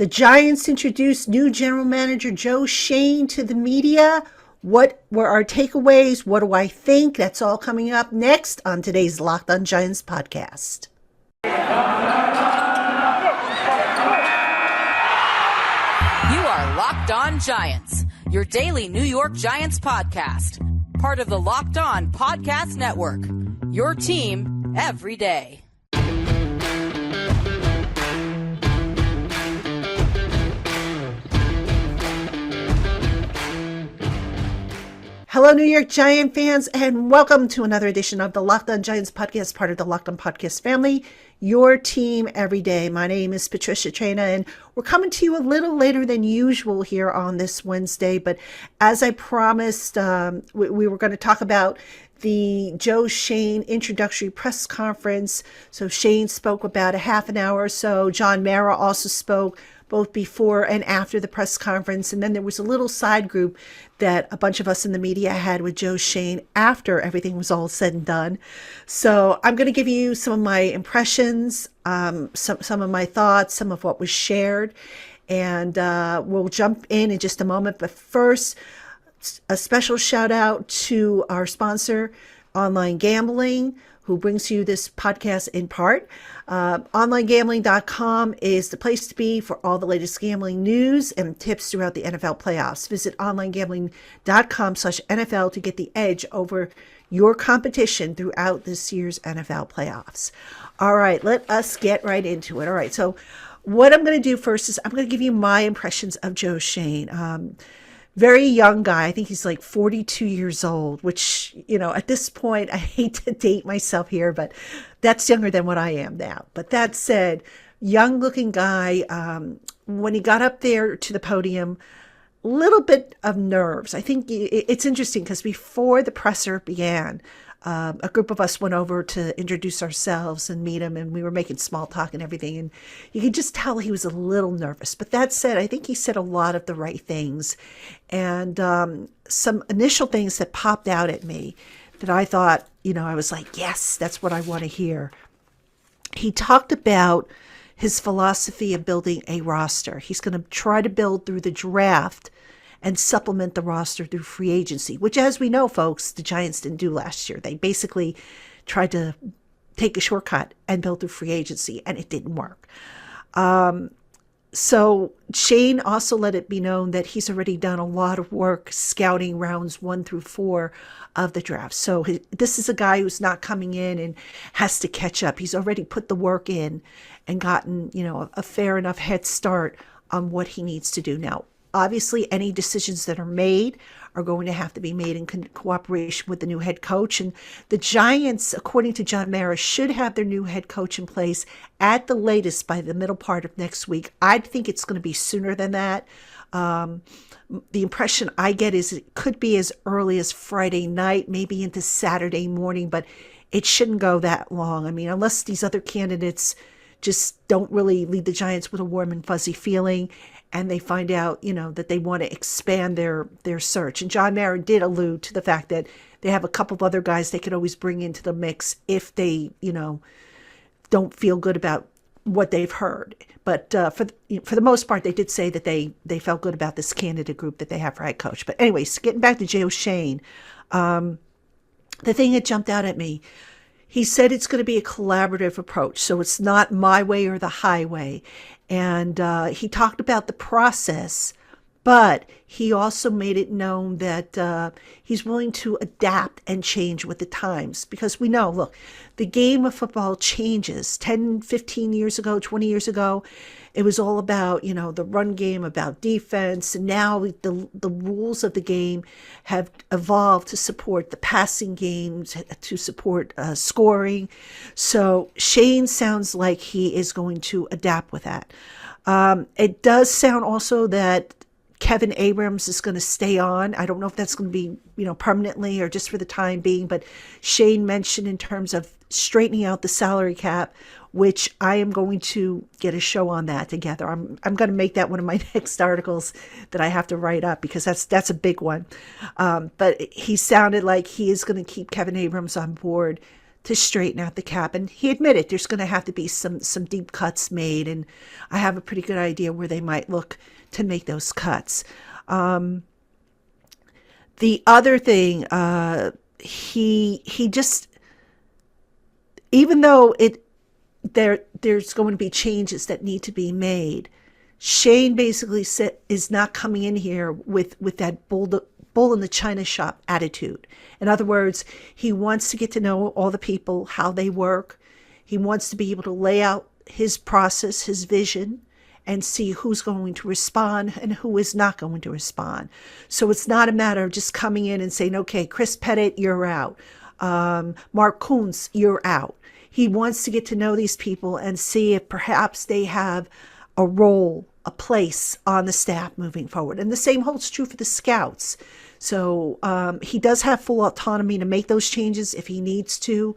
The Giants introduced new general manager Joe Schoen to the media. What were our takeaways? What do I think? That's all coming up next on today's Locked On Giants podcast. You are Locked On Giants, your daily New York Giants podcast. Part of the Locked On Podcast Network, your team every day. Hello, New York Giant fans, and welcome to another edition of the Locked On Giants podcast, part of the Locked On Podcast family, your team every day. My name is Patricia Traina, and we're coming to you a little later than usual here on this Wednesday. But as I promised, we were going to talk about the Joe Schoen introductory press conference. So Schoen spoke about a half an hour or so. John Mara also spoke both before and after the press conference. And then there was a little side group that a bunch of us in the media had with Joe Schoen after everything was all said and done. So I'm going to give you some of my impressions, some of my thoughts, some of what was shared, and we'll jump in just a moment. But first, a special shout out to our sponsor, Online Gambling, who brings you this podcast in part. OnlineGambling.com is the place to be for all the latest gambling news and tips throughout the NFL playoffs. Visit OnlineGambling.com/NFL to get the edge over your competition throughout this year's NFL playoffs. All right, let us get right into it. All right, so what I'm going to do first is I'm going to give you my impressions of Joe Schoen. Very young guy. I think he's like 42 years old, which, you know, at this point, I hate to date myself here, but that's younger than what I am now. But that said, young looking guy. When he got up there to the podium, a little bit of nerves. I think it's interesting because before the presser began, a group of us went over to introduce ourselves and meet him, and we were making small talk and everything, and you could just tell he was a little nervous. But that said, I think he said a lot of the right things, and some initial things that popped out at me that I thought, you know, I was like, yes, that's what I want to hear. He talked about his philosophy of building a roster. He's going to try to build through the draft and supplement the roster through free agency, which, as we know, folks, the Giants didn't do last year. They basically tried to take a shortcut and build through free agency, and it didn't work. So Schoen also let it be known that he's already done a lot of work scouting rounds 1 through 4 of the draft. So this is a guy who's not coming in and has to catch up. He's already put the work in and gotten, you know, a fair enough head start on what he needs to do now. Obviously, any decisions that are made are going to have to be made in cooperation with the new head coach. And the Giants, according to John Mara, should have their new head coach in place at the latest by the middle part of next week. I think it's going to be sooner than that. The impression I get is it could be as early as Friday night, maybe into Saturday morning, but it shouldn't go that long. I mean, unless these other candidates just don't really leave the Giants with a warm and fuzzy feeling, and they find out, you know, that they want to expand their search. And John Mara did allude to the fact that they have a couple of other guys they could always bring into the mix if they, you know, don't feel good about what they've heard. But for the most part, they did say that they felt good about this candidate group that they have for head coach. But anyways, getting back to Joe Schoen, the thing that jumped out at me, he said it's going to be a collaborative approach. So it's not my way or the highway. And he talked about the process, but he also made it known that he's willing to adapt and change with the times. Because we know, look, the game of football changes. 10, 15 years ago, 20 years ago, it was all about, you know, the run game, about defense. And now the rules of the game have evolved to support the passing games, to support scoring. So Schoen sounds like he is going to adapt with that. It does sound also that Kevin Abrams is going to stay on. I don't know if that's going to be, you know, permanently or just for the time being, but Schoen mentioned in terms of straightening out the salary cap, which I am going to get a show on that together. I'm going to make that one of my next articles that I have to write up, because that's a big one. But he sounded like he is going to keep Kevin Abrams on board to straighten out the cap. And he admitted there's going to have to be some deep cuts made, and I have a pretty good idea where they might look to make those cuts. The other thing, he just, even though there's going to be changes that need to be made, Shane basically is not coming in here with that bull in the china shop attitude. In other words, he wants to get to know all the people, how they work. He wants to be able to lay out his process, his vision, and see who's going to respond and who is not going to respond. So it's not a matter of just coming in and saying, okay, Chris Pettit, you're out. Mark Kuntz, you're out. He wants to get to know these people and see if perhaps they have a role, a place on the staff moving forward. And the same holds true for the scouts. So he does have full autonomy to make those changes if he needs to,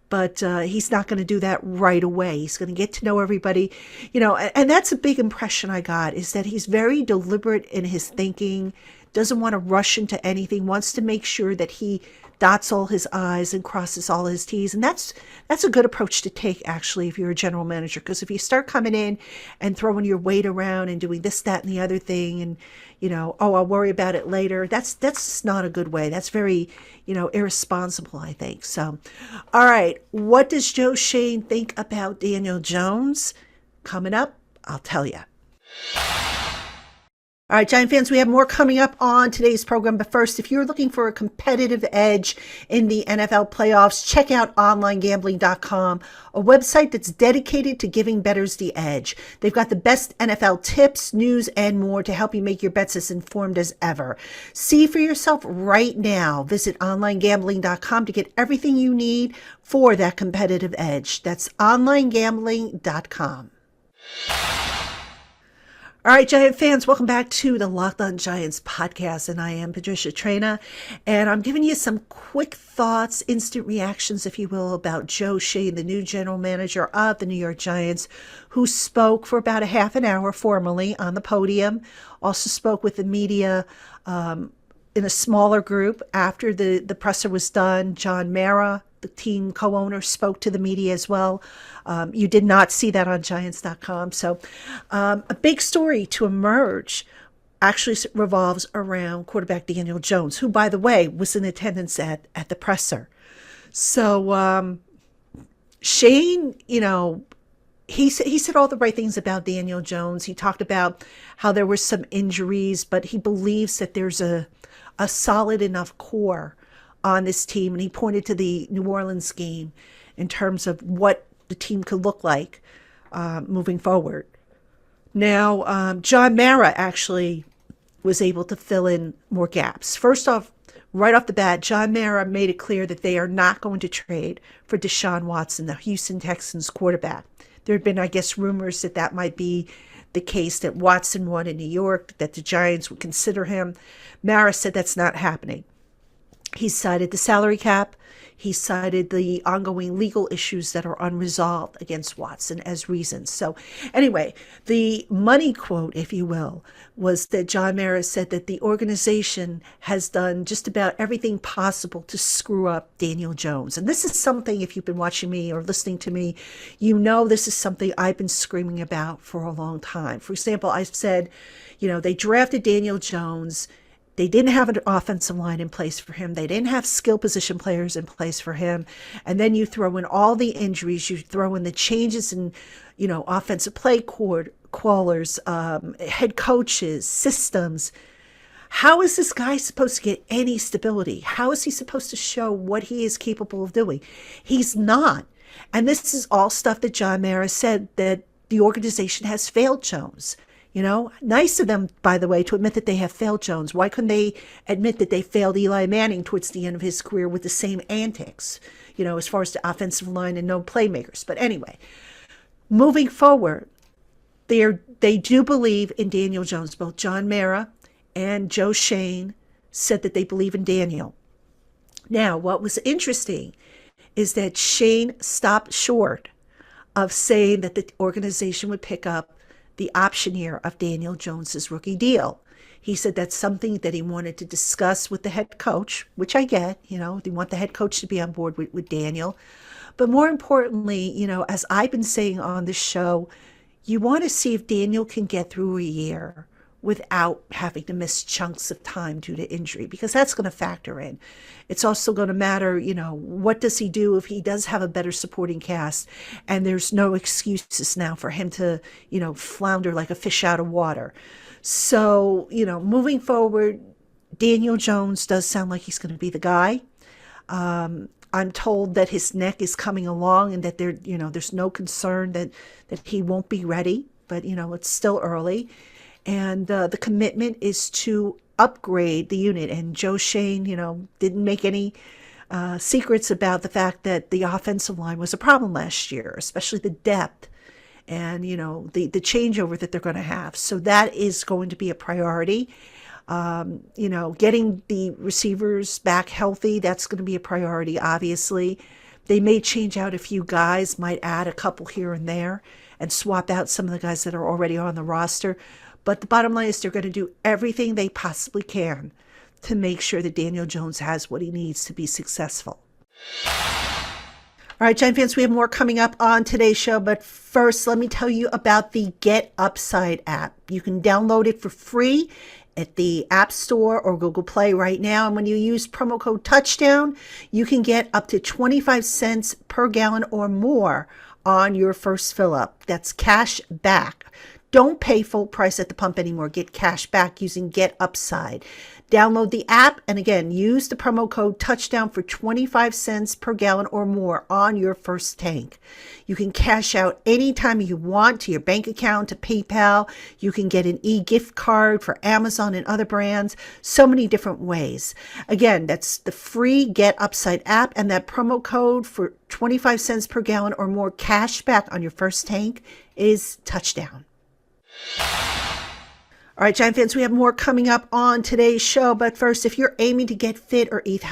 but he's not going to do that right away. He's going to get to know everybody, and that's a big impression I got, is that he's very deliberate in his thinking, doesn't want to rush into anything, wants to make sure that he dots all his I's and crosses all his T's. And that's a good approach to take, actually, if you're a general manager, because if you start coming in and throwing your weight around and doing this, that, and the other thing, and, I'll worry about it later, that's just not a good way. That's very, irresponsible, I think. So, all right, what does Joe Schoen think about Daniel Jones? Coming up, I'll tell you. All right, Giant fans, we have more coming up on today's program. But first, if you're looking for a competitive edge in the NFL playoffs, check out onlinegambling.com, a website that's dedicated to giving bettors the edge. They've got the best NFL tips, news, and more to help you make your bets as informed as ever. See for yourself right now. Visit onlinegambling.com to get everything you need for that competitive edge. That's onlinegambling.com. All right, Giant fans, welcome back to the Locked On Giants podcast, and I am Patricia Traina, and I'm giving you some quick thoughts, instant reactions, if you will, about Joe Schoen, the new general manager of the New York Giants, who spoke for about a half an hour formally on the podium, also spoke with the media in a smaller group after the presser was done. John Mara, the team co-owner, spoke to the media as well. You did not see that on Giants.com. So a big story to emerge actually revolves around quarterback Daniel Jones, who, by the way, was in attendance at the presser. So Shane, he said all the right things about Daniel Jones. He talked about how there were some injuries, but he believes that there's a solid enough core on this team. And he pointed to the New Orleans game in terms of what the team could look like moving forward. Now, John Mara actually was able to fill in more gaps. First off, right off the bat, John Mara made it clear that they are not going to trade for Deshaun Watson, the Houston Texans quarterback. There had been, I guess, rumors that might be the case, that Watson won in New York, that the Giants would consider him. Mara said that's not happening. He cited the salary cap. He cited the ongoing legal issues that are unresolved against Watson as reasons. So anyway, the money quote, if you will, was that John Mara said that the organization has done just about everything possible to screw up Daniel Jones. And this is something, if you've been watching me or listening to me, this is something I've been screaming about for a long time. For example, I've said, they drafted Daniel Jones. They didn't have an offensive line in place for him. They didn't have skill position players in place for him. And then you throw in all the injuries. You throw in the changes in, offensive play callers, head coaches, systems. How is this guy supposed to get any stability? How is he supposed to show what he is capable of doing? He's not. And this is all stuff that John Mara said, that the organization has failed Jones. Nice of them, by the way, to admit that they have failed Jones. Why couldn't they admit that they failed Eli Manning towards the end of his career with the same antics, as far as the offensive line and no playmakers? But anyway, moving forward, they do believe in Daniel Jones. Both John Mara and Joe Schoen said that they believe in Daniel. Now, what was interesting is that Schoen stopped short of saying that the organization would pick up the option year of Daniel Jones's rookie deal. He said that's something that he wanted to discuss with the head coach, which I get, they want the head coach to be on board with Daniel. But more importantly, as I've been saying on the show, you want to see if Daniel can get through a year without having to miss chunks of time due to injury, because that's going to factor in. It's also going to matter, what does he do if he does have a better supporting cast and there's no excuses now for him to, flounder like a fish out of water. So, moving forward, Daniel Jones does sound like he's going to be the guy. I'm told that his neck is coming along and that there's no concern that he won't be ready, but, it's still early. And the commitment is to upgrade the unit. And Joe Schoen, didn't make any secrets about the fact that the offensive line was a problem last year, especially the depth and, the changeover that they're going to have. So that is going to be a priority. Getting the receivers back healthy, that's going to be a priority, obviously. They may change out a few guys, might add a couple here and there and swap out some of the guys that are already on the roster. But the bottom line is they're going to do everything they possibly can to make sure that Daniel Jones has what he needs to be successful. All right, Giant fans, we have more coming up on today's show. But first, let me tell you about the Get Upside app. You can download it for free at the App Store or Google Play right now. And when you use promo code Touchdown, you can get up to 25 cents per gallon or more on your first fill up. That's cash back. Don't pay full price at the pump anymore. Get cash back using Get Upside. Download the app and again, use the promo code Touchdown for 25 cents per gallon or more on your first tank. You can cash out anytime you want to your bank account, to PayPal. You can get an e-gift card for Amazon and other brands. So many different ways. Again, that's the free Get Upside app, and that promo code for 25 cents per gallon or more cash back on your first tank is Touchdown. All right, Giant fans, we have more coming up on today's show. But first, if you're aiming to get fit or eat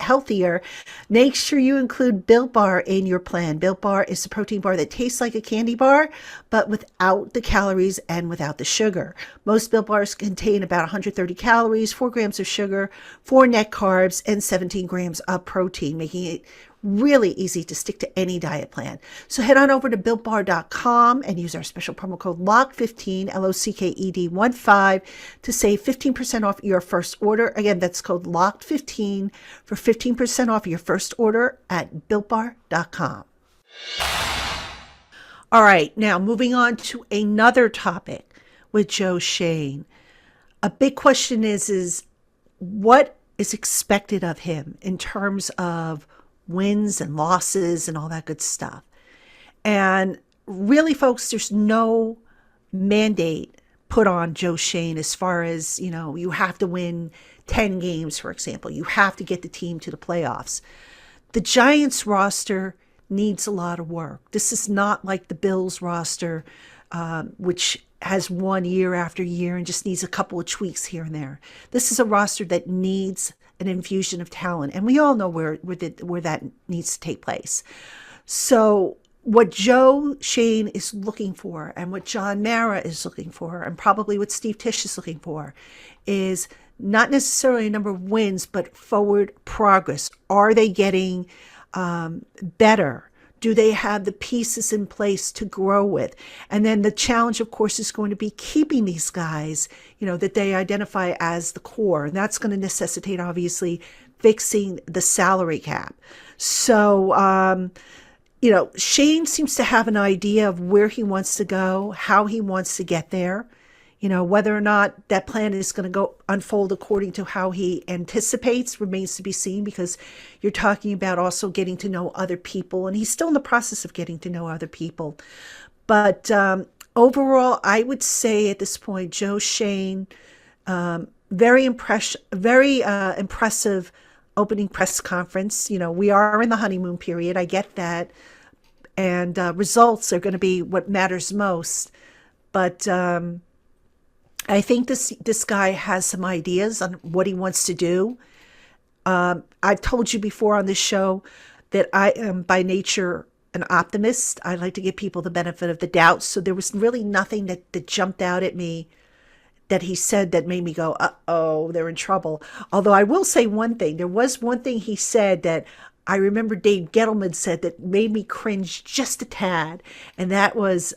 healthier, make sure you include Built Bar in your plan. Built Bar is a protein bar that tastes like a candy bar, but without the calories and without the sugar. Most Built Bars contain about 130 calories, 4 grams of sugar, 4 net carbs, and 17 grams of protein, making it really easy to stick to any diet plan. So head on over to BuiltBar.com and use our special promo code LOCKED15, LOCKED15, to save 15% off your first order. Again, that's code LOCKED15 for 15% off your first order at BuiltBar.com. All right, now moving on to another topic with Joe Schoen. A big question is what is expected of him in terms of wins and losses and all that good stuff. And really, folks, there's no mandate put on Joe Schoen as far as, you have to win 10 games, for example. You have to get the team to the playoffs. The Giants roster needs a lot of work. This is not like the Bills roster, which has won year after year and just needs a couple of tweaks here and there. This is a roster that needs an infusion of talent, and we all know where that needs to take place. So what Joe Schoen is looking for, and what John Mara is looking for, and probably what Steve Tisch is looking for, is not necessarily a number of wins, but forward progress. Are they getting better? Do they have the pieces in place to grow with? And then the challenge, of course, is going to be keeping these guys, that they identify as the core. And that's going to necessitate, obviously, fixing the salary cap. So, Schoen seems to have an idea of where he wants to go, how he wants to get there. Whether or not that plan is going to unfold according to how he anticipates remains to be seen, because you're talking about also getting to know other people, and he's still in the process of getting to know other people. But overall, I would say at this point, Joe Schoen, very impressive opening press conference. We are in the honeymoon period. I get that. And results are going to be what matters most. But I think this guy has some ideas on what he wants to do. I've told you before on this show that I am by nature an optimist. I like to give people the benefit of the doubt. So there was really nothing that jumped out at me that he said that made me go, uh-oh, they're in trouble. Although I will say one thing. There was one thing he said that I remember Dave Gettleman said that made me cringe just a tad. And that was,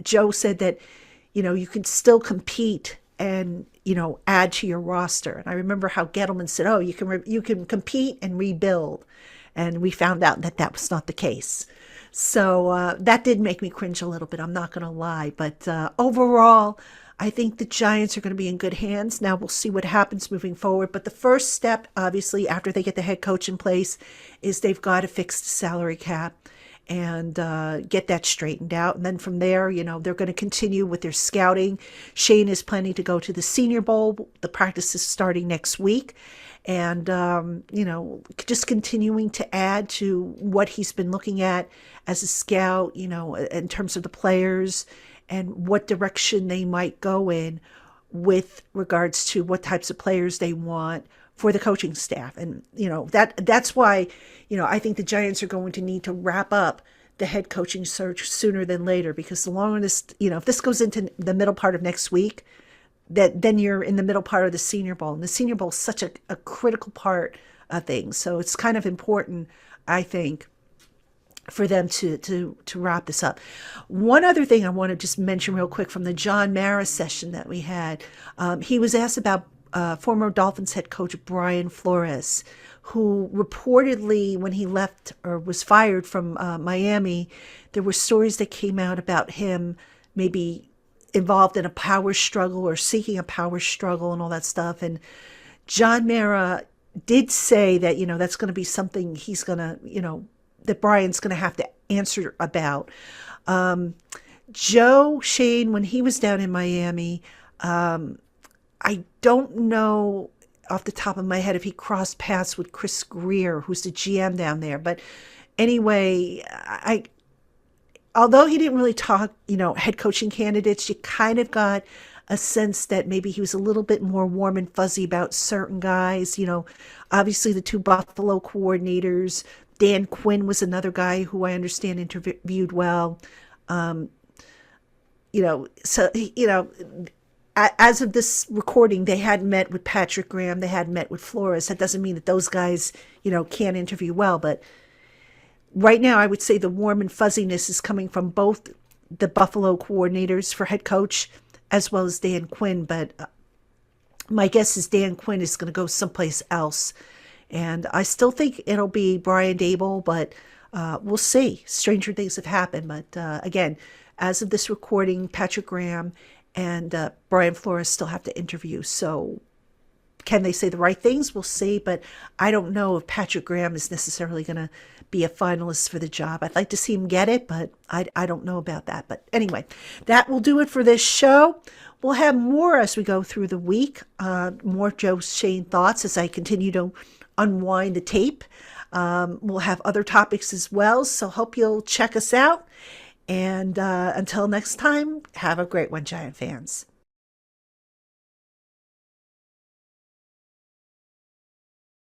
Joe said that, you can still compete and, add to your roster. And I remember how Gettleman said, oh, you can compete and rebuild. And we found out that that was not the case. So that did make me cringe a little bit. I'm not going to lie. But overall, I think the Giants are going to be in good hands. Now we'll see what happens moving forward. But the first step, obviously, after they get the head coach in place, is they've got to fix the salary cap and get that straightened out. And then from there, they're going to continue with their scouting. Schoen is planning to go to the Senior Bowl. The practice is starting next week. And, just continuing to add to what he's been looking at as a scout, in terms of the players and what direction they might go in with regards to what types of players they want for the coaching staff. And, that's why, I think the Giants are going to need to wrap up the head coaching search sooner than later, because the longer this, if this goes into the middle part of next week, then you're in the middle part of the Senior Bowl. And the Senior Bowl is such a critical part of things. So it's kind of important, I think, for them to wrap this up. One other thing I want to just mention real quick from the John Mara session that we had. He was asked about former Dolphins head coach Brian Flores, who reportedly, when he left or was fired from Miami, there were stories that came out about him maybe involved in a power struggle or seeking a power struggle and all that stuff. And John Mara did say that, that's going to be something he's going to, that Brian's going to have to answer about. Joe Schoen, when he was down in Miami, I don't know off the top of my head if he crossed paths with Chris Greer, who's the GM down there. But anyway, although he didn't really talk, head coaching candidates, you kind of got a sense that maybe he was a little bit more warm and fuzzy about certain guys. Obviously the two Buffalo coordinators. Dan Quinn was another guy who I understand interviewed well. As of this recording, they hadn't met with Patrick Graham. They hadn't met with Flores. That doesn't mean that those guys, can't interview well. But right now, I would say the warm and fuzziness is coming from both the Buffalo coordinators for head coach as well as Dan Quinn. But my guess is Dan Quinn is going to go someplace else. And I still think it'll be Brian Dable, but we'll see. Stranger things have happened. But again, as of this recording, Patrick Graham and Brian Flores still have to interview. So can they say the right things? We'll see. But I don't know if Patrick Graham is necessarily going to be a finalist for the job. I'd like to see him get it, but I don't know about that. But anyway, that will do it for this show. We'll have more as we go through the week, more Joe Schoen thoughts as I continue to unwind the tape. We'll have other topics as well, so hope you'll check us out. And until next time, have a great one, Giant fans.